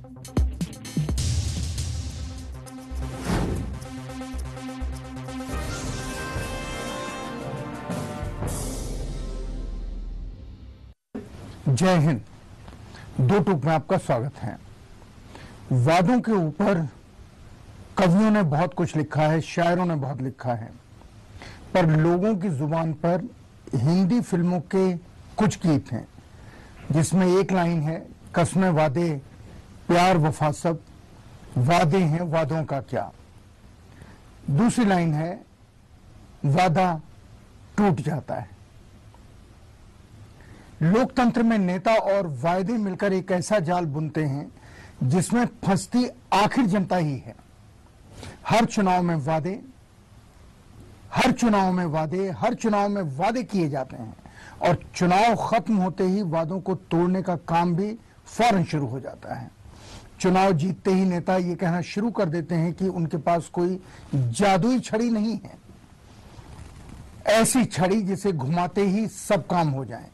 जय हिंद। दो टूक में आपका स्वागत है। वादों के ऊपर कवियों ने बहुत कुछ लिखा है, शायरों ने बहुत लिखा है, पर लोगों की जुबान पर हिंदी फिल्मों के कुछ गीत हैं जिसमें एक लाइन है, कसमें वादे प्यार वफा सब, वादे हैं वादों का क्या। दूसरी लाइन है, वादा टूट जाता है। लोकतंत्र में नेता और वायदे मिलकर एक ऐसा जाल बुनते हैं जिसमें फंसती आखिर जनता ही है। हर चुनाव में वादे किए जाते हैं और चुनाव खत्म होते ही वादों को तोड़ने का काम भी फौरन शुरू हो जाता है। चुनाव जीतते ही नेता ये कहना शुरू कर देते हैं कि उनके पास कोई जादुई छड़ी नहीं है, ऐसी छड़ी जिसे घुमाते ही सब काम हो जाए।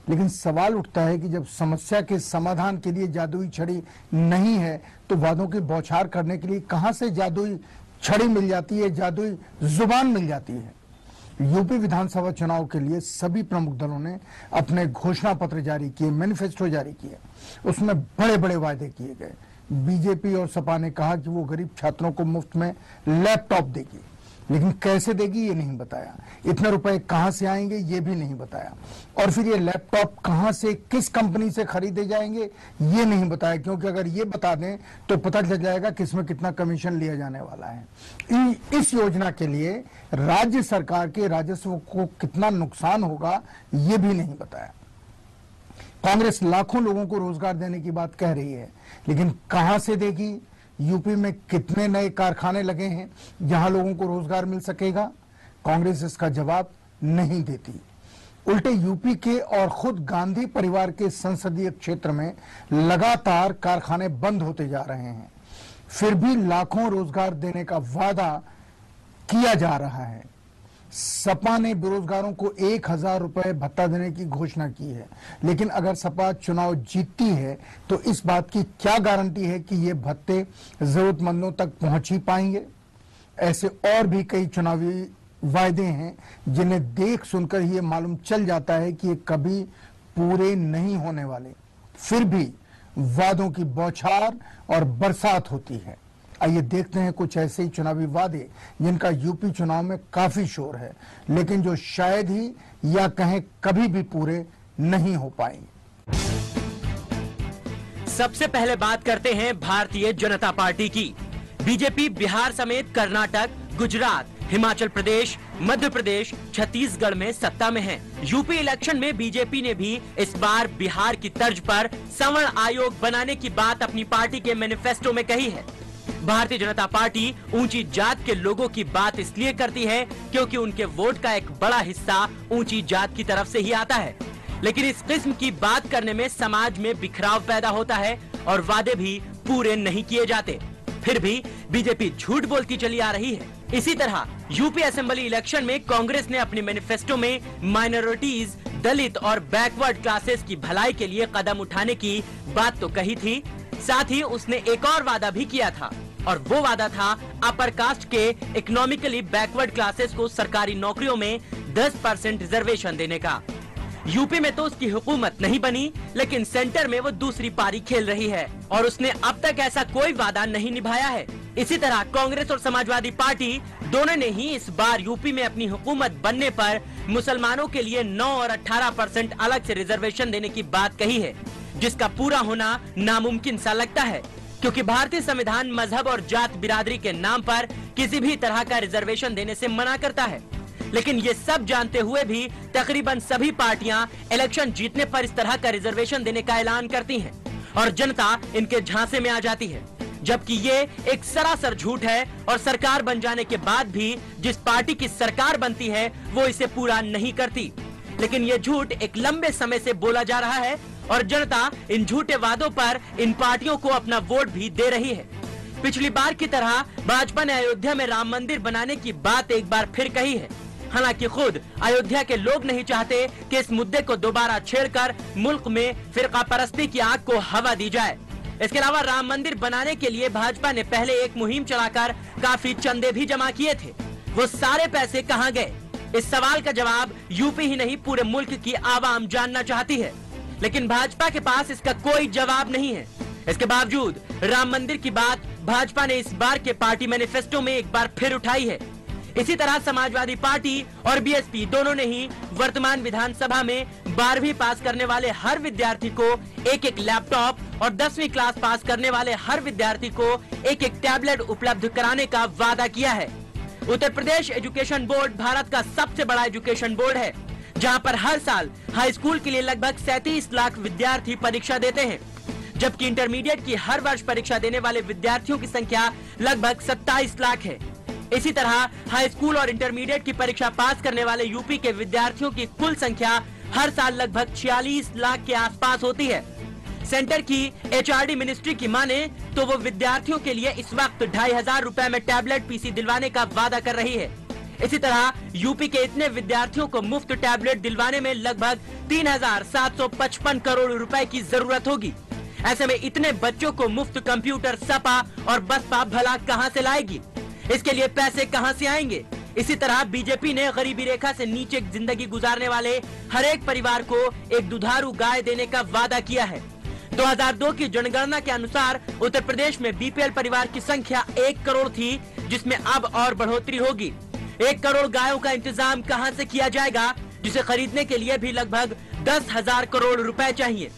लेकिन सवाल उठता है कि जब समस्या के समाधान के लिए जादुई छड़ी नहीं है तो वादों की बौछार करने के लिए कहां से जादुई छड़ी मिल जाती है, जादुई जुबान मिल जाती है। यूपी विधानसभा चुनाव के लिए सभी प्रमुख दलों ने अपने घोषणा पत्र जारी किए, मैनिफेस्टो जारी किए। उसमें बड़े बड़े वायदे किए गए। बीजेपी और सपा ने कहा कि वो गरीब छात्रों को मुफ्त में लैपटॉप देगी, लेकिन कैसे देगी ये नहीं बताया। इतने रुपए कहां से आएंगे ये भी नहीं बताया। और फिर ये लैपटॉप कहां से, किस कंपनी से खरीदे जाएंगे ये नहीं बताया, क्योंकि अगर ये बता दें तो पता चल जाएगा कि इसमें कितना कमीशन लिया जाने वाला है। इस योजना के लिए राज्य सरकार के राजस्व को कितना नुकसान होगा ये भी नहीं बताया। कांग्रेस लाखों लोगों को रोजगार देने की बात कह रही है, लेकिन कहां से देगी। यूपी में कितने नए कारखाने लगे हैं जहां लोगों को रोजगार मिल सकेगा। कांग्रेस इसका जवाब नहीं देती। उल्टे यूपी के और खुद गांधी परिवार के संसदीय क्षेत्र में लगातार कारखाने बंद होते जा रहे हैं, फिर भी लाखों रोजगार देने का वादा किया जा रहा है। सपा ने बेरोजगारों को 1000 रुपए भत्ता देने की घोषणा की है, लेकिन अगर सपा चुनाव जीतती है तो इस बात की क्या गारंटी है कि ये भत्ते जरूरतमंदों तक पहुंच ही पाएंगे। ऐसे और भी कई चुनावी वायदे हैं जिन्हें देख सुनकर ये मालूम चल जाता है कि ये कभी पूरे नहीं होने वाले, फिर भी वादों की बौछार और बरसात होती है। आइए देखते हैं कुछ ऐसे ही चुनावी वादे जिनका यूपी चुनाव में काफी शोर है, लेकिन जो शायद ही या कहें कभी भी पूरे नहीं हो पाएंगे। सबसे पहले बात करते हैं भारतीय जनता पार्टी की। बीजेपी बिहार समेत कर्नाटक, गुजरात, हिमाचल प्रदेश, मध्य प्रदेश, छत्तीसगढ़ में सत्ता में है। यूपी इलेक्शन में बीजेपी ने भी इस बार बिहार की तर्ज पर सवर्ण आयोग बनाने की बात अपनी पार्टी के मैनिफेस्टो में कही है। भारतीय जनता पार्टी ऊंची जात के लोगों की बात इसलिए करती है क्योंकि उनके वोट का एक बड़ा हिस्सा ऊंची जात की तरफ से ही आता है। लेकिन इस किस्म की बात करने में समाज में बिखराव पैदा होता है और वादे भी पूरे नहीं किए जाते। फिर भी बीजेपी झूठ बोलती चली आ रही है। इसी तरह यूपी असेंबली इलेक्शन में कांग्रेस ने अपने मैनिफेस्टो में माइनॉरिटीज, दलित और बैकवर्ड क्लासेस की भलाई के लिए कदम उठाने की बात तो कही थी, साथ ही उसने एक और वादा भी किया था, और वो वादा था अपर कास्ट के इकोनॉमिकली बैकवर्ड क्लासेस को सरकारी नौकरियों में 10% रिजर्वेशन देने का। यूपी में तो उसकी हुकूमत नहीं बनी, लेकिन सेंटर में वो दूसरी पारी खेल रही है और उसने अब तक ऐसा कोई वादा नहीं निभाया है। इसी तरह कांग्रेस और समाजवादी पार्टी दोनों ने ही इस बार यूपी में अपनी हुकूमत बनने पर मुसलमानों के लिए 9 और 18% अलग से रिजर्वेशन देने की बात कही है, जिसका पूरा होना नामुमकिन सा लगता है, क्योंकि भारतीय संविधान मजहब और जात बिरादरी के नाम पर किसी भी तरह का रिजर्वेशन देने से मना करता है। लेकिन ये सब जानते हुए भी तकरीबन सभी पार्टियां इलेक्शन जीतने पर इस तरह का रिजर्वेशन देने का ऐलान करती हैं और जनता इनके झांसे में आ जाती है, जबकि ये एक सरासर झूठ है। और सरकार बन जाने के बाद भी जिस पार्टी की सरकार बनती है वो इसे पूरा नहीं करती। लेकिन ये झूठ एक लंबे समय से बोला जा रहा है और जनता इन झूठे वादों पर इन पार्टियों को अपना वोट भी दे रही है। पिछली बार की तरह भाजपा ने अयोध्या में राम मंदिर बनाने की बात एक बार फिर कही है। हालांकि खुद अयोध्या के लोग नहीं चाहते कि इस मुद्दे को दोबारा छेड़कर मुल्क में फिरका परस्ती की आग को हवा दी जाए। इसके अलावा राम मंदिर बनाने के लिए भाजपा ने पहले एक मुहिम चलाकर काफी चंदे भी जमा किए थे। वो सारे पैसे कहां गए? इस सवाल का जवाब यूपी ही नहीं पूरे मुल्क की आवाम जानना चाहती है, लेकिन भाजपा के पास इसका कोई जवाब नहीं है। इसके बावजूद राम मंदिर की बात भाजपा ने इस बार के पार्टी मैनिफेस्टो में एक बार फिर उठाई है। इसी तरह समाजवादी पार्टी और बीएसपी दोनों ने ही वर्तमान विधानसभा में 12वीं पास करने वाले हर विद्यार्थी को एक लैपटॉप और 10वीं क्लास पास करने वाले हर विद्यार्थी को एक टैबलेट उपलब्ध कराने का वादा किया है। उत्तर प्रदेश एजुकेशन बोर्ड भारत का सबसे बड़ा एजुकेशन बोर्ड है, जहां पर हर साल हाई स्कूल के लिए लगभग 37 लाख विद्यार्थी परीक्षा देते हैं, जबकि इंटरमीडिएट की हर वर्ष परीक्षा देने वाले विद्यार्थियों की संख्या लगभग 27 लाख है। इसी तरह हाई स्कूल और इंटरमीडिएट की परीक्षा पास करने वाले यूपी के विद्यार्थियों की कुल संख्या हर साल लगभग 46 लाख के आसपास होती है। सेंटर की एचआरडी मिनिस्ट्री की माने तो वो विद्यार्थियों के लिए इस वक्त 2500 रुपए में टैबलेट पीसी दिलवाने का वादा कर रही है। इसी तरह यूपी के इतने विद्यार्थियों को मुफ्त टैबलेट दिलवाने में लगभग 3755 करोड़ रुपए की जरूरत होगी। ऐसे में इतने बच्चों को मुफ्त कंप्यूटर, सपा और बसपा भला कहां से लाएगी? इसके लिए पैसे कहां से आएंगे? इसी तरह बीजेपी ने गरीबी रेखा से नीचे जिंदगी गुजारने वाले हर एक परिवार को एक दुधारू गाय देने का वादा किया है। 2002 की जनगणना के अनुसार उत्तर प्रदेश में बीपीएल परिवार की संख्या 1 करोड़ थी, जिसमें अब और बढ़ोतरी होगी। 1 करोड़ गायों का इंतजाम कहां से किया जाएगा, जिसे खरीदने के लिए भी लगभग 10,000 करोड़ रुपए चाहिए।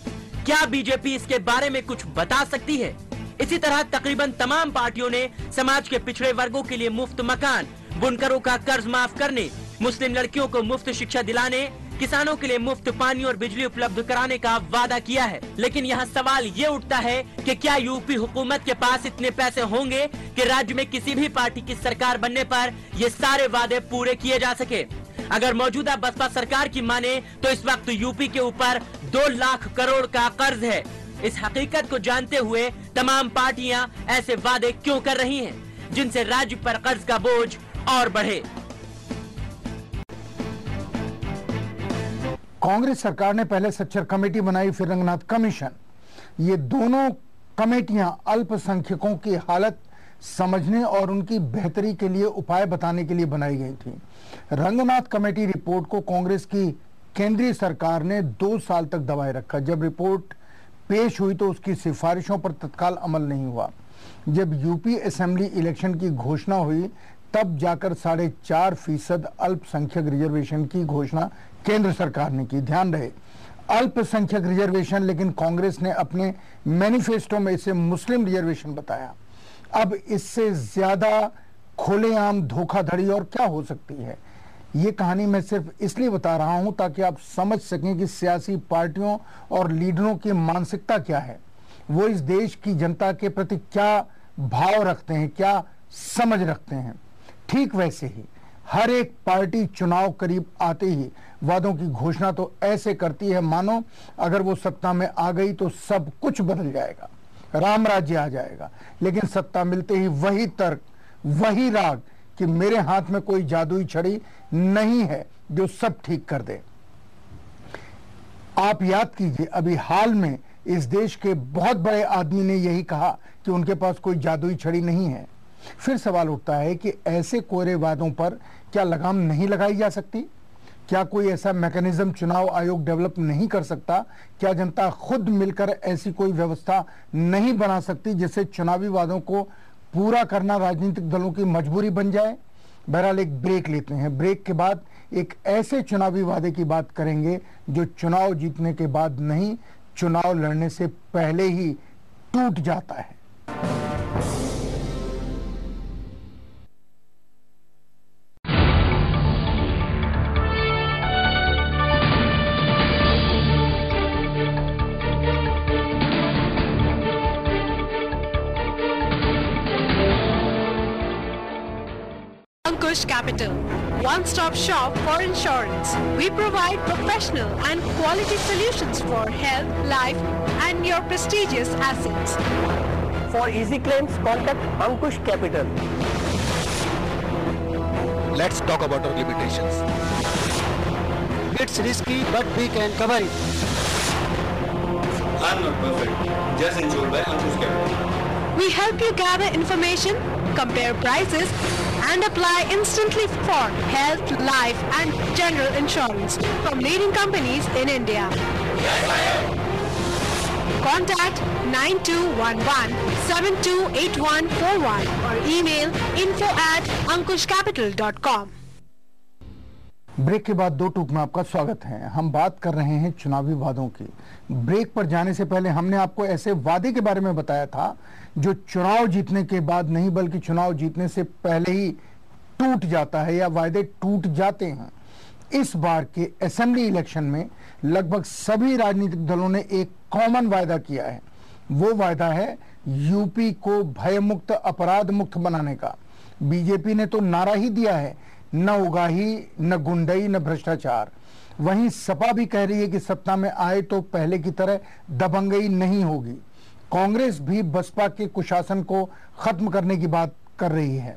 क्या बीजेपी इसके बारे में कुछ बता सकती है? इसी तरह तकरीबन तमाम पार्टियों ने समाज के पिछड़े वर्गों के लिए मुफ्त मकान, बुनकरों का कर्ज माफ करने, मुस्लिम लड़कियों को मुफ्त शिक्षा दिलाने, किसानों के लिए मुफ्त पानी और बिजली उपलब्ध कराने का वादा किया है। लेकिन यहाँ सवाल ये उठता है कि क्या यूपी हुकूमत के पास इतने पैसे होंगे कि राज्य में किसी भी पार्टी की सरकार बनने पर ये सारे वादे पूरे किए जा सके? अगर मौजूदा बसपा सरकार की माने तो इस वक्त यूपी के ऊपर 2 लाख करोड़ का कर्ज है। इस हकीकत को जानते हुए तमाम पार्टियां ऐसे वादे क्यों कर रही हैं, जिनसे राज्य पर कर्ज का बोझ और बढ़े? कांग्रेस सरकार ने पहले सच्चर कमेटी बनाई, फिर रंगनाथ कमीशन। ये दोनों कमेटियां अल्पसंख्यकों की हालत समझने और उनकी बेहतरी के लिए उपाय बताने के लिए बनाई गई थी। रंगनाथ कमेटी रिपोर्ट को कांग्रेस की केंद्रीय सरकार ने 2 साल तक दबाए रखा। जब रिपोर्ट पेश हुई तो उसकी सिफारिशों पर तत्काल अमल नहीं हुआ। जब यूपी असेंबली इलेक्शन की घोषणा हुई तब जाकर 4.5% अल्पसंख्यक रिजर्वेशन की घोषणा केंद्र सरकार ने की। ध्यान रहे, अल्पसंख्यक रिजर्वेशन, लेकिन कांग्रेस ने अपने मैनिफेस्टो में इसे मुस्लिम रिजर्वेशन बताया। अब इससे ज्यादा खुलेआम धोखाधड़ी और क्या हो सकती है? ये कहानी मैं सिर्फ इसलिए बता रहा हूं ताकि आप समझ सकें कि सियासी पार्टियों और लीडरों की मानसिकता क्या है, वो इस देश की जनता के प्रति क्या भाव रखते हैं, क्या समझ रखते हैं। ठीक वैसे ही हर एक पार्टी चुनाव करीब आते ही वादों की घोषणा तो ऐसे करती है मानो अगर वो सत्ता में आ गई तो सब कुछ बदल जाएगा, राम राज्य आ जाएगा। लेकिन सत्ता मिलते ही वही तर्क, वही राग कि मेरे हाथ में कोई जादुई छड़ी नहीं है जो सब ठीक कर दे। आप याद कीजिए, अभी हाल में इस देश के बहुत बड़े आदमी ने यही कहा कि उनके पास कोई जादुई छड़ी नहीं है। फिर सवाल उठता है कि ऐसे कोरे वादों पर क्या लगाम नहीं लगाई जा सकती? क्या कोई ऐसा मैकेनिज्म चुनाव आयोग डेवलप नहीं कर सकता? क्या जनता खुद मिलकर ऐसी कोई व्यवस्था नहीं बना सकती जिससे चुनावी वादों को पूरा करना राजनीतिक दलों की मजबूरी बन जाए? बहरहाल एक ब्रेक लेते हैं। ब्रेक के बाद एक ऐसे चुनावी वादे की बात करेंगे जो चुनाव जीतने के बाद नहीं, चुनाव लड़ने से पहले ही टूट जाता है। Ankush Capital, one-stop shop for insurance. We provide professional and quality solutions for health, life and your prestigious assets. For easy claims, contact Ankush Capital. Let's talk about our limitations. It's risky, but we can cover it. I'm not perfect. Just insured by Ankush Capital. We help you gather information, compare prices, and apply instantly for health, life, and general insurance from leading companies in India. Contact 9211-728141 or email info@ankushcapital.com. Break के बाद दो टूक में आपका स्वागत है। हम बात कर रहे हैं चुनावी वादों की। ब्रेक पर जाने से पहले हमने आपको ऐसे वादे के बारे में बताया था जो चुनाव जीतने के बाद नहीं बल्कि चुनाव जीतने से पहले ही टूट जाता है या वादे टूट जाते हैं। इस बार के असेंबली इलेक्शन में लगभग सभी राजनीतिक दलों ने एक कॉमन वायदा किया है। वो वायदा है यूपी को भयमुक्त, अपराध मुक्त बनाने का। बीजेपी ने तो नारा ही दिया है, न उगाही, न गुंडई, न भ्रष्टाचार। वहीं सपा भी कह रही है कि सत्ता में आए तो पहले की तरह दबंगई नहीं होगी। कांग्रेस भी बसपा के कुशासन को खत्म करने की बात कर रही है।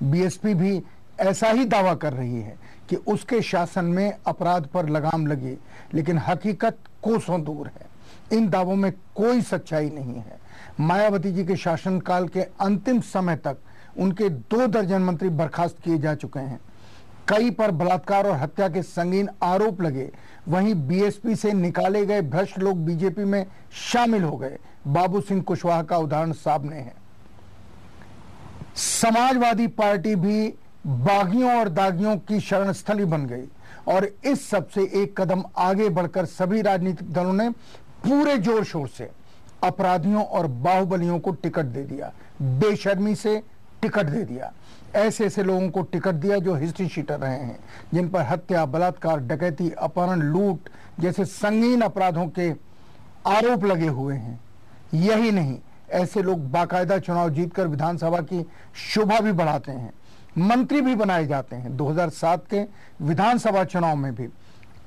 बीएसपी भी ऐसा ही दावा कर रही है कि उसके शासन में अपराध पर लगाम लगी, लेकिन हकीकत कोसों दूर है। इन दावों में कोई सच्चाई नहीं है। मायावती जी के शासनकाल के अंतिम समय तक उनके 2 दर्जन मंत्री बर्खास्त किए जा चुके हैं। कई पर बलात्कार और हत्या के संगीन आरोप लगे। वहीं बीएसपी से निकाले गए भ्रष्ट लोग बीजेपी में शामिल हो गए। बाबू सिंह कुशवाहा का उदाहरण सामने है। समाजवादी पार्टी भी बागियों और दागियों की शरणस्थली बन गई और इस सब से एक कदम आगे बढ़कर सभी राजनीतिक दलों ने पूरे जोर शोर से अपराधियों और बाहुबलियों को टिकट दे दिया। बेशर्मी से टिकट दे दिया। ऐसे ऐसे लोगों को टिकट दिया जो हिस्ट्री शीटर रहे हैं, जिन पर हत्या, बलात्कार, डकैती, अपहरण, लूट जैसे संगीन अपराधों के आरोप लगे हुए हैं। यही नहीं, ऐसे लोग बाकायदा चुनाव जीतकर विधानसभा की शोभा भी बढ़ाते हैं, मंत्री भी बनाए जाते हैं। 2007 के विधानसभा चुनाव में भी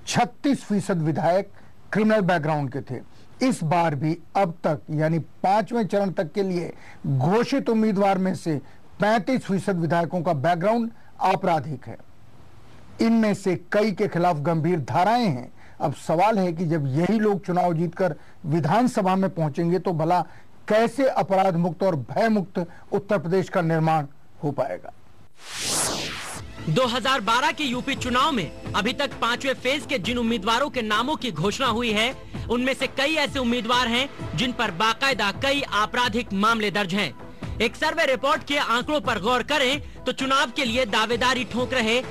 36% विधायक क्रिमिनल बैकग्राउंड के थे। इस बार भी अब तक यानी 5वें चरण तक के लिए घोषित उम्मीदवार में से 35% विधायकों का बैकग्राउंड आपराधिक है। इनमें से कई के खिलाफ गंभीर धाराएं हैं। अब सवाल है कि जब यही लोग चुनाव जीतकर विधानसभा में पहुंचेंगे तो भला कैसे अपराध मुक्त और भय मुक्त उत्तर प्रदेश का निर्माण हो पाएगा। 2012 के यूपी चुनाव में अभी तक 5वें फेज के जिन उम्मीदवारों के नामों की घोषणा हुई है, उनमें से कई ऐसे उम्मीदवार हैं जिन पर बाकायदा कई आपराधिक मामले दर्ज हैं। एक सर्वे रिपोर्ट के आंकड़ों पर गौर करें तो चुनाव के लिए दावेदारी ठोक रहे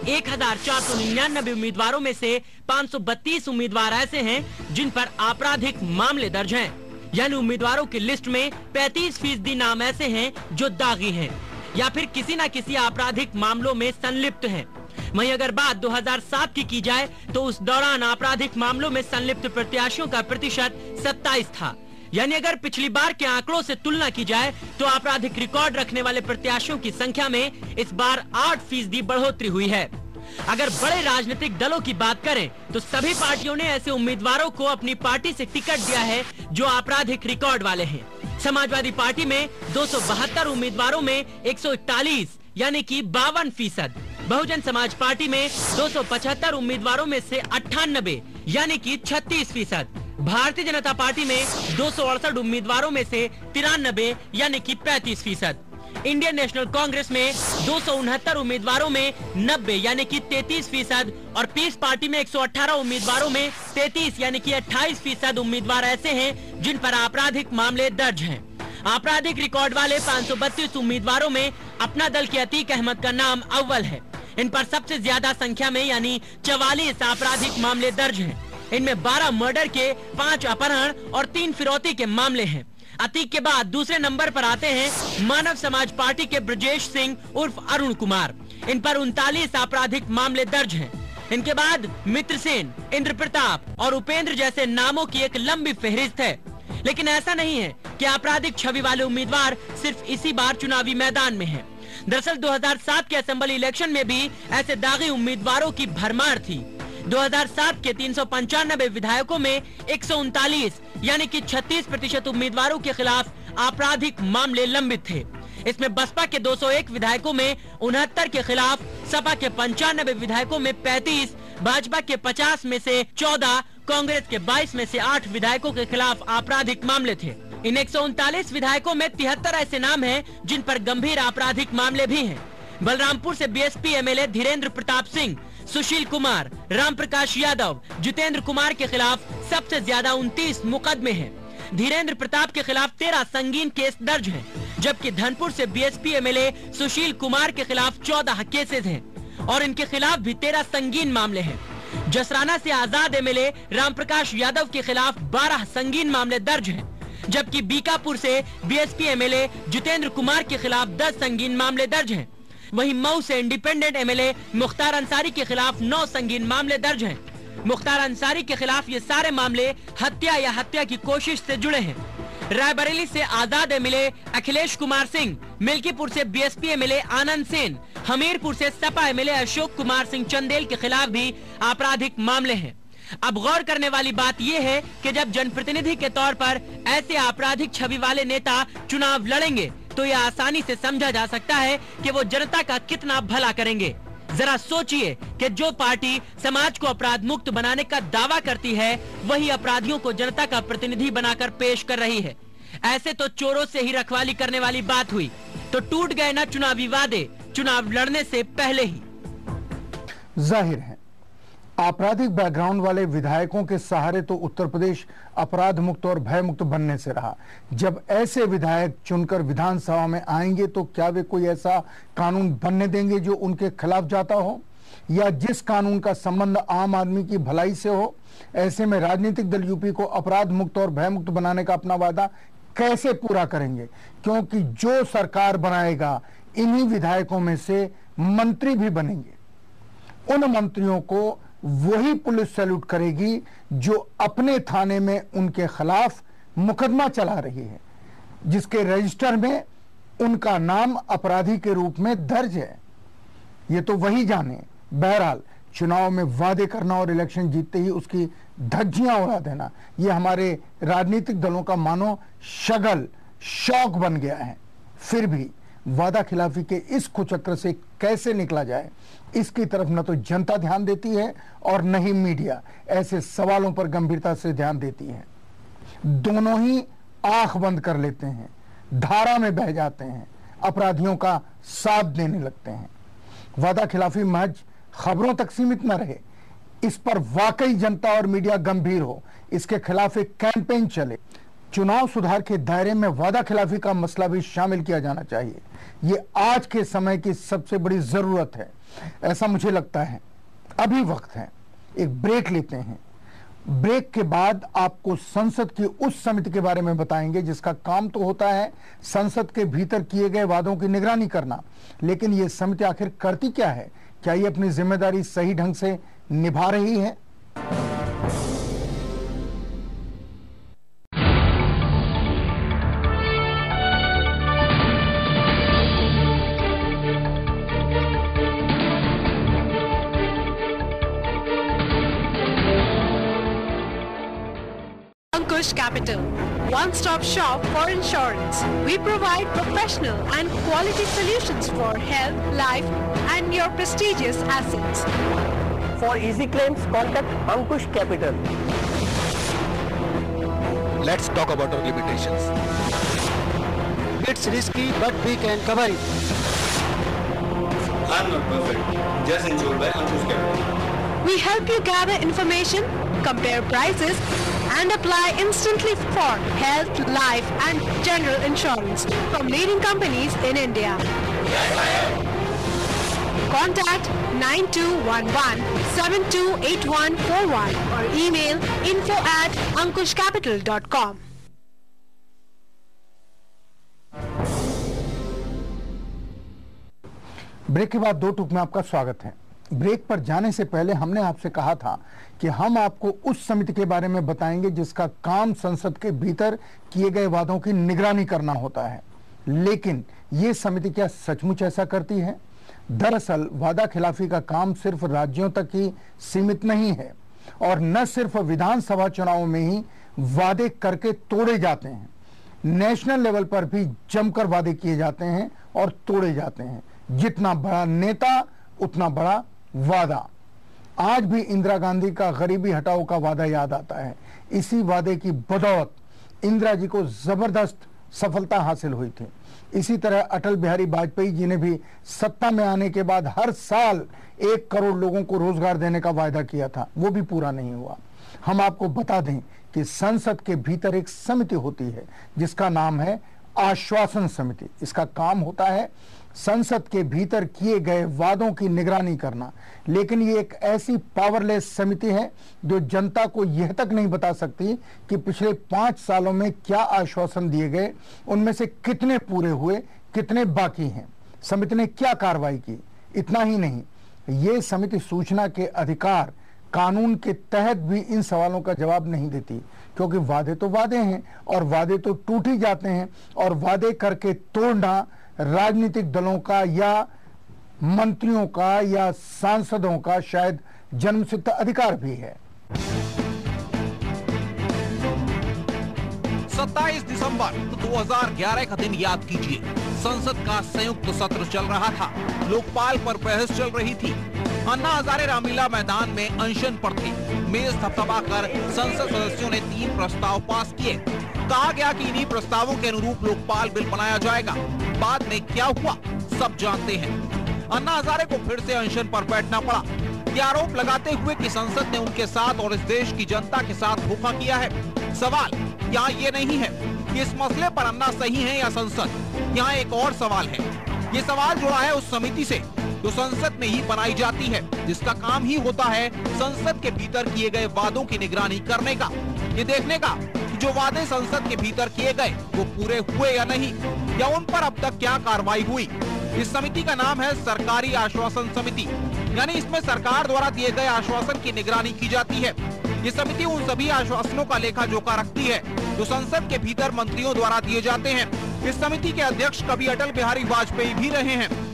1499 उम्मीदवारों में से 532 उम्मीदवार ऐसे हैं जिन पर आपराधिक मामले दर्ज हैं। यानी उम्मीदवारों की लिस्ट में 35% नाम ऐसे हैं जो दागी हैं या फिर किसी न किसी आपराधिक मामलों में संलिप्त हैं। वहीं अगर बात 2007 की की जाए तो उस दौरान आपराधिक मामलों में संलिप्त प्रत्याशियों का प्रतिशत 27 था। यानी अगर पिछली बार के आंकड़ों से तुलना की जाए तो आपराधिक रिकॉर्ड रखने वाले प्रत्याशियों की संख्या में इस बार 8% बढ़ोतरी हुई है। अगर बड़े राजनीतिक दलों की बात करें तो सभी पार्टियों ने ऐसे उम्मीदवारों को अपनी पार्टी से टिकट दिया है जो आपराधिक रिकॉर्ड वाले हैं। समाजवादी पार्टी में 272 उम्मीदवारों में 141 यानी कि 52%, बहुजन समाज पार्टी में 275 उम्मीदवारों में से 98 यानी कि 36%, भारतीय जनता पार्टी में 268 उम्मीदवारों में से 93 यानी कि 35%, इंडियन नेशनल कांग्रेस में 269 उम्मीदवारों में 90 यानी कि 33% और पीस पार्टी में 118 उम्मीदवारों में 33 यानी कि 28% उम्मीदवार ऐसे हैं जिन पर आपराधिक मामले दर्ज हैं। आपराधिक रिकॉर्ड वाले 532 उम्मीदवारों में अपना दल के अतीक अहमद का नाम अव्वल है। इन पर सबसे ज्यादा संख्या में यानी 44 आपराधिक मामले दर्ज हैं। इनमें 12 मर्डर के, 5 अपहरण और 3 फिरौती के मामले हैं। अतीक के बाद दूसरे नंबर पर आते हैं मानव समाज पार्टी के ब्रजेश सिंह उर्फ अरुण कुमार। इन पर 39 आपराधिक मामले दर्ज हैं। इनके बाद मित्र सेन, इंद्र प्रताप और उपेंद्र जैसे नामों की एक लंबी फहरिस्त है। लेकिन ऐसा नहीं है कि आपराधिक छवि वाले उम्मीदवार सिर्फ इसी बार चुनावी मैदान में हैं। दरअसल 2007 के असेंबली इलेक्शन में भी ऐसे दागी उम्मीदवारों की भरमार थी। 2007 के 395 विधायकों में 139 यानी कि 36% उम्मीदवारों के खिलाफ आपराधिक मामले लंबित थे। इसमें बसपा के 201 विधायकों में 69 के खिलाफ, सपा के 95 विधायकों में 35, भाजपा के 50 में से 14, कांग्रेस के 22 में से 8 विधायकों के खिलाफ आपराधिक मामले थे। इन 139 विधायकों में 73 ऐसे नाम हैं जिन पर गंभीर आपराधिक मामले भी हैं। बलरामपुर से बीएसपी एमएलए धीरेन्द्र प्रताप सिंह, सुशील कुमार, राम प्रकाश यादव, जितेंद्र कुमार के खिलाफ सबसे ज्यादा 29 मुकदमे हैं। धीरेन्द्र प्रताप के खिलाफ 13 संगीन केस दर्ज हैं, जबकि धनपुर से बीएसपी एमएलए सुशील कुमार के खिलाफ 14 केसेस हैं और इनके खिलाफ भी 13 संगीन मामले हैं। जसराना से आजाद एमएलए राम प्रकाश यादव के खिलाफ 12 संगीन मामले दर्ज हैं, जबकि बीकापुर से बीएसपी एमएलए जितेंद्र कुमार के खिलाफ 10 संगीन मामले दर्ज हैं। वहीं मऊ से इंडिपेंडेंट एमएलए मुख्तार अंसारी के खिलाफ 9 संगीन मामले दर्ज हैं। मुख्तार अंसारी के खिलाफ ये सारे मामले हत्या या हत्या की कोशिश से जुड़े हैं। रायबरेली से आजाद एमएलए अखिलेश कुमार सिंह, मिल्कीपुर से बीएसपी एमएलए आनंद सेन, हमीरपुर से सपा एमएलए अशोक कुमार सिंह चंदेल के खिलाफ भी आपराधिक मामले हैं। अब गौर करने वाली बात ये है कि जब जनप्रतिनिधि के तौर पर ऐसे आपराधिक छवि वाले नेता चुनाव लड़ेंगे तो यह आसानी से समझा जा सकता है कि वो जनता का कितना भला करेंगे। जरा सोचिए कि जो पार्टी समाज को अपराध मुक्त बनाने का दावा करती है, वही अपराधियों को जनता का प्रतिनिधि बनाकर पेश कर रही है। ऐसे तो चोरों से ही रखवाली करने वाली बात हुई, तो टूट गए ना चुनावी वादे चुनाव लड़ने से पहले ही। जाहिर है आपराधिक बैकग्राउंड वाले विधायकों के सहारे तो उत्तर प्रदेश अपराध मुक्त और भय मुक्त बनने से रहा। जब ऐसे विधायक चुनकर विधानसभा में आएंगे तो क्या वे कोई ऐसा कानून बनने देंगे जो उनके खिलाफ जाता हो, या जिस कानून का संबंध आम आदमी की भलाई से हो? ऐसे में राजनीतिक दल यूपी को अपराध मुक्त और भय मुक्त बनाने का अपना वादा कैसे पूरा करेंगे? क्योंकि जो सरकार बनाएगा इन्हीं विधायकों में से मंत्री भी बनेंगे। उन मंत्रियों को वही पुलिस सैल्यूट करेगी जो अपने थाने में उनके खिलाफ मुकदमा चला रही है, जिसके रजिस्टर में उनका नाम अपराधी के रूप में दर्ज है। ये तो वही जाने। बहरहाल चुनाव में वादे करना और इलेक्शन जीतते ही उसकी धज्जियां उड़ा देना, ये हमारे राजनीतिक दलों का मानो शगल शौक बन गया है। फिर भी वादा खिलाफी के इस कुचक्र से कैसे निकला जाए, इसकी तरफ न तो जनता ध्यान देती है और न ही मीडिया ऐसे सवालों पर गंभीरता से ध्यान देती है। दोनों ही आंख बंद कर लेते हैं, धारा में बह जाते हैं, अपराधियों का साथ देने लगते हैं। वादा खिलाफी महज खबरों तक सीमित न रहे, इस पर वाकई जनता और मीडिया गंभीर हो, इसके खिलाफ एक कैंपेन चले। चुनाव सुधार के दायरे में वादा खिलाफी का मसला भी शामिल किया जाना चाहिए। ये आज के समय की सबसे बड़ी जरूरत है, ऐसा मुझे लगता है। अभी वक्त है, एक ब्रेक लेते हैं। ब्रेक के बाद आपको संसद की उस समिति के बारे में बताएंगे जिसका काम तो होता है संसद के भीतर किए गए वादों की निगरानी करना, लेकिन ये समिति आखिर करती क्या है? क्या ये अपनी जिम्मेदारी सही ढंग से निभा रही है? Ankush Capital, one-stop shop for insurance. We provide professional and quality solutions for health, life and your prestigious assets. For easy claims, contact Ankush Capital. Let's talk about our limitations. It's risky, but we can cover it. I'm not perfect. Just insured by Ankush Capital. We help you gather information, compare prices and apply instantly for health, life and general insurance from leading companies in India. Contact 9211-728141 or email info@ankushcapital.com. Break के बाद दो टूक में आपका स्वागत है। Break पर जाने से पहले हमने आपसे कहा था कि हम आपको उस समिति के बारे में बताएंगे जिसका काम संसद के भीतर किए गए वादों की निगरानी करना होता है। लेकिन ये समिति क्या सचमुच ऐसा करती है? दरअसल वादा खिलाफी का काम सिर्फ राज्यों तक ही सीमित नहीं है और न सिर्फ विधानसभा चुनाव में ही वादे करके तोड़े जाते हैं, नेशनल लेवल पर भी जमकर वादे किए जाते हैं और तोड़े जाते हैं। जितना बड़ा नेता उतना बड़ा वादा। आज भी इंदिरा गांधी का गरीबी हटाओ का वादा याद आता है। इसी वादे की बदौलत इंदिरा जी को जबरदस्त सफलता हासिल हुई थी। इसी तरह अटल बिहारी वाजपेयी जी ने भी सत्ता में आने के बाद हर साल 1 करोड़ लोगों को रोजगार देने का वायदा किया था, वो भी पूरा नहीं हुआ। हम आपको बता दें कि संसद के भीतर एक समिति होती है जिसका नाम है आश्वासन समिति। इसका काम होता है संसद के भीतर किए गए वादों की निगरानी करना, लेकिन ये एक ऐसी पावरलेस समिति है जो जनता को यह तक नहीं बता सकती कि पिछले 5 सालों में क्या आश्वासन दिए गए, उनमें से कितने पूरे हुए, कितने बाकी हैं, समिति ने क्या कार्रवाई की। इतना ही नहीं, ये समिति सूचना के अधिकार कानून के तहत भी इन सवालों का जवाब नहीं देती, क्योंकि वादे तो वादे हैं और वादे तो टूट ही जाते हैं, और वादे करके तोड़ना राजनीतिक दलों का या मंत्रियों का या सांसदों का शायद जन्मसिद्ध अधिकार भी है। 27 दिसंबर 2011 का दिन याद कीजिए। संसद का संयुक्त सत्र चल रहा था, लोकपाल पर बहस चल रही थी। अन्ना हजारे रामलीला मैदान में अनशन पर थे। मेज थपथपाकर संसद सदस्यों ने 3 प्रस्ताव पास किए। कहा गया कि इन्हीं प्रस्तावों के अनुरूप लोकपाल बिल बनाया जाएगा। बाद में क्या हुआ सब जानते हैं। अन्ना हजारे को फिर से अनशन पर बैठना पड़ा, ये आरोप लगाते हुए कि संसद ने उनके साथ और इस देश की जनता के साथ धोखा किया है। सवाल यहाँ ये नहीं है कि इस मसले पर अन्ना सही है या संसद। यहाँ एक और सवाल है। ये सवाल जुड़ा है उस समिति से जो संसद में ही बनाई जाती है, जिसका काम ही होता है संसद के भीतर किए गए वादों की निगरानी करने का, ये देखने का कि जो वादे संसद के भीतर किए गए वो पूरे हुए या नहीं, या उन पर अब तक क्या कार्रवाई हुई। इस समिति का नाम है सरकारी आश्वासन समिति, यानी इसमें सरकार द्वारा दिए गए आश्वासन की निगरानी की जाती है। ये समिति उन सभी आश्वासनों का लेखा जोखा रखती है जो संसद के भीतर मंत्रियों द्वारा दिए जाते हैं। इस समिति के अध्यक्ष कभी अटल बिहारी वाजपेयी भी रहे हैं।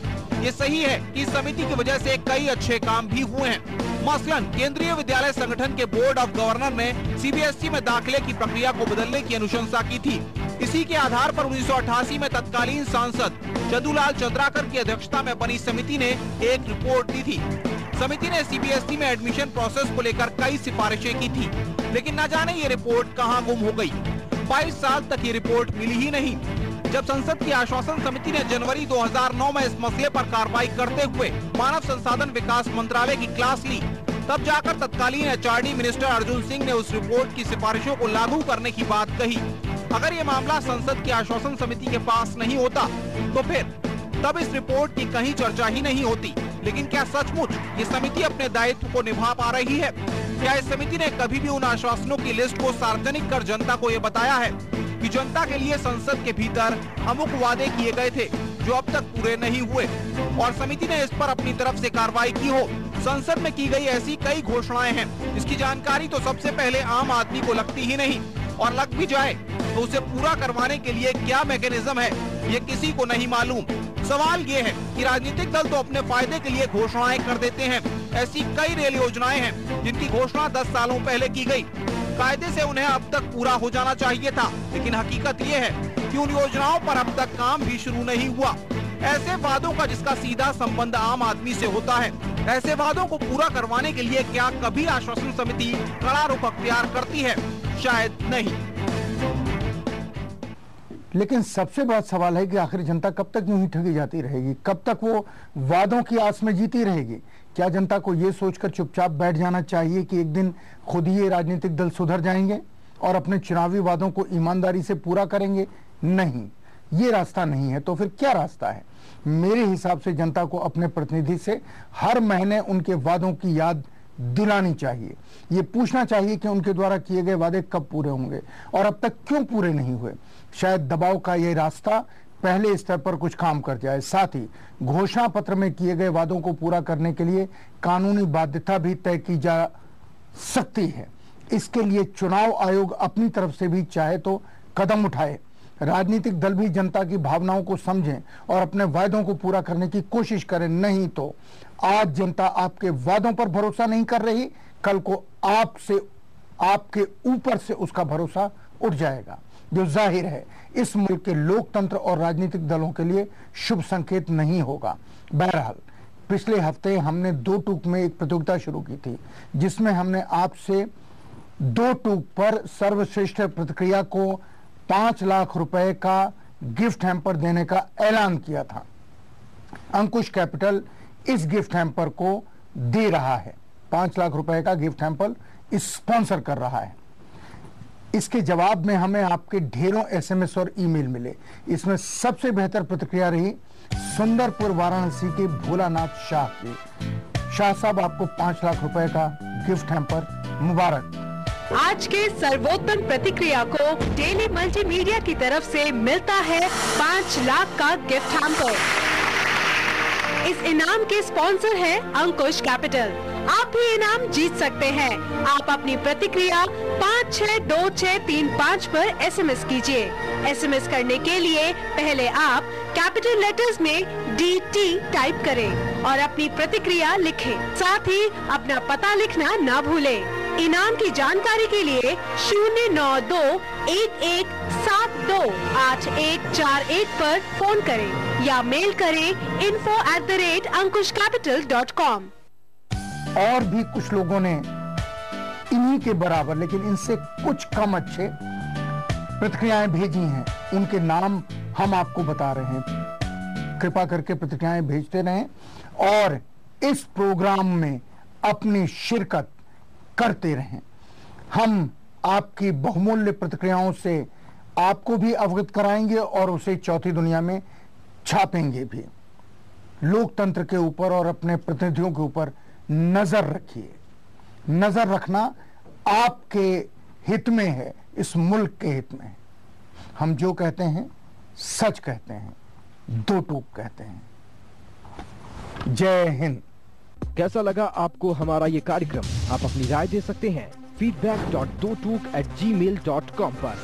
ये सही है कि इस समिति की वजह से कई अच्छे काम भी हुए हैं। मसलन केंद्रीय विद्यालय संगठन के बोर्ड ऑफ गवर्नर ने सीबीएसई में दाखिले की प्रक्रिया को बदलने की अनुशंसा की थी। इसी के आधार पर 1988 में तत्कालीन सांसद जदुलाल चंद्राकर की अध्यक्षता में बनी समिति ने एक रिपोर्ट दी थी। समिति ने सीबीएसई में एडमिशन प्रोसेस को लेकर कई सिफारिशें की थी, लेकिन न जाने ये रिपोर्ट कहां गुम हो गई। 22 साल तक ये रिपोर्ट मिली ही नहीं। जब संसद की आश्वासन समिति ने जनवरी 2009 में इस मसले पर कार्रवाई करते हुए मानव संसाधन विकास मंत्रालय की क्लास ली, तब जाकर तत्कालीन एचआरडी मिनिस्टर अर्जुन सिंह ने उस रिपोर्ट की सिफारिशों को लागू करने की बात कही। अगर ये मामला संसद की आश्वासन समिति के पास नहीं होता तो फिर तब इस रिपोर्ट की कहीं चर्चा ही नहीं होती। लेकिन क्या सचमुच ये समिति अपने दायित्व को निभा पा रही है? क्या इस समिति ने कभी भी उन आश्वासनों की लिस्ट को सार्वजनिक कर जनता को ये बताया है कि जनता के लिए संसद के भीतर अमुक वादे किए गए थे जो अब तक पूरे नहीं हुए, और समिति ने इस पर अपनी तरफ से कार्रवाई की हो? संसद में की गई ऐसी कई घोषणाएं हैं, इसकी जानकारी तो सबसे पहले आम आदमी को लगती ही नहीं, और लग भी जाए तो उसे पूरा करवाने के लिए क्या मैकेनिज्म है ये किसी को नहीं मालूम। सवाल ये है कि राजनीतिक दल तो अपने फायदे के लिए घोषणाएं कर देते हैं। ऐसी कई रेल योजनाएं हैं जिनकी घोषणा 10 सालों पहले की गई। कायदे से उन्हें अब तक पूरा हो जाना चाहिए था, लेकिन हकीकत ये है कि उन योजनाओं पर अब तक काम भी शुरू नहीं हुआ। ऐसे वादों का जिसका सीधा संबंध आम आदमी से होता है, ऐसे वादों को पूरा करवाने के लिए क्या कभी आश्वासन समिति कड़ा रुख अख्तियार करती है? शायद नहीं। लेकिन सबसे बड़ा सवाल है कि आखिर जनता कब तक यूं ही ठगी जाती रहेगी? कब तक वो वादों की आस में जीती रहेगी? क्या जनता को ये सोचकर चुपचाप बैठ जाना चाहिए कि एक दिन खुद ही ये राजनीतिक दल सुधर जाएंगे और अपने चुनावी वादों को ईमानदारी से पूरा करेंगे? नहीं, ये रास्ता नहीं है। तो फिर क्या रास्ता है? मेरे हिसाब से जनता को अपने प्रतिनिधि से हर महीने उनके वादों की याद दिलानी चाहिए। ये पूछना चाहिए कि उनके द्वारा किए गए वादे कब पूरे होंगे और अब तक क्यों पूरे नहीं हुए। शायद दबाव का ये रास्ता पहले स्तर पर कुछ काम कर जाए। साथ ही घोषणा पत्र में किए गए वादों को पूरा करने के लिए कानूनी बाध्यता भी तय की जा सकती है। इसके लिए चुनाव आयोग अपनी तरफ से भी चाहे तो कदम उठाए। राजनीतिक दल भी जनता की भावनाओं को समझें और अपने वादों को पूरा करने की कोशिश करें। नहीं तो आज जनता आपके वादों पर भरोसा नहीं कर रही, कल को आपके ऊपर से उसका भरोसा उठ जाएगा, जो जाहिर है इस मुल्क के लोकतंत्र और राजनीतिक दलों के लिए शुभ संकेत नहीं होगा। बहरहाल पिछले हफ्ते हमने 2 टूक में एक प्रतियोगिता शुरू की थी, जिसमें हमने आपसे 2 टूक पर सर्वश्रेष्ठ प्रतिक्रिया को 5 लाख रुपए का गिफ्ट हैम्पर देने का ऐलान किया था। अंकुश कैपिटल इस गिफ्ट हैम्पर को दे रहा है, 5 लाख रुपए का गिफ्ट हैम्पर स्पॉन्सर कर रहा है। इसके जवाब में हमें आपके ढेरों एसएमएस और ईमेल मिले। इसमें सबसे बेहतर प्रतिक्रिया रही सुंदरपुर वाराणसी के भोलानाथ शाह की। शाह साहब, आपको 5 लाख रुपए का गिफ्ट हैम्पर मुबारक। आज के सर्वोत्तम प्रतिक्रिया को डेली मल्टीमीडिया की तरफ से मिलता है 5 लाख का गिफ्ट हैम्पर। इस इनाम के स्पॉन्सर है अंकुश कैपिटल। आप भी इनाम जीत सकते हैं। आप अपनी प्रतिक्रिया 562635 पर एसएमएस कीजिए। एसएमएस करने के लिए पहले आप कैपिटल लेटर्स में DT टाइप करें और अपनी प्रतिक्रिया लिखें। साथ ही अपना पता लिखना ना भूलें। इनाम की जानकारी के लिए 09211728141 पर फोन करें या मेल करें info@ankushcapital.com। और भी कुछ लोगों ने इन्हीं के बराबर लेकिन इनसे कुछ कम अच्छे प्रतिक्रियाएं भेजी हैं। उनके नाम हम आपको बता रहे हैं। कृपा करके प्रतिक्रियाएं भेजते रहें और इस प्रोग्राम में अपनी शिरकत करते रहें। हम आपकी बहुमूल्य प्रतिक्रियाओं से आपको भी अवगत कराएंगे और उसे चौथी दुनिया में छापेंगे भी। लोकतंत्र के ऊपर और अपने प्रतिनिधियों के ऊपर नजर रखिए। नजर रखना आपके हित में है, इस मुल्क के हित में है। हम जो कहते हैं सच कहते हैं, 2 टूक कहते हैं। जय हिंद। कैसा लगा आपको हमारा ये कार्यक्रम? आप अपनी राय दे सकते हैं feedback.dotook@gmail.com पर।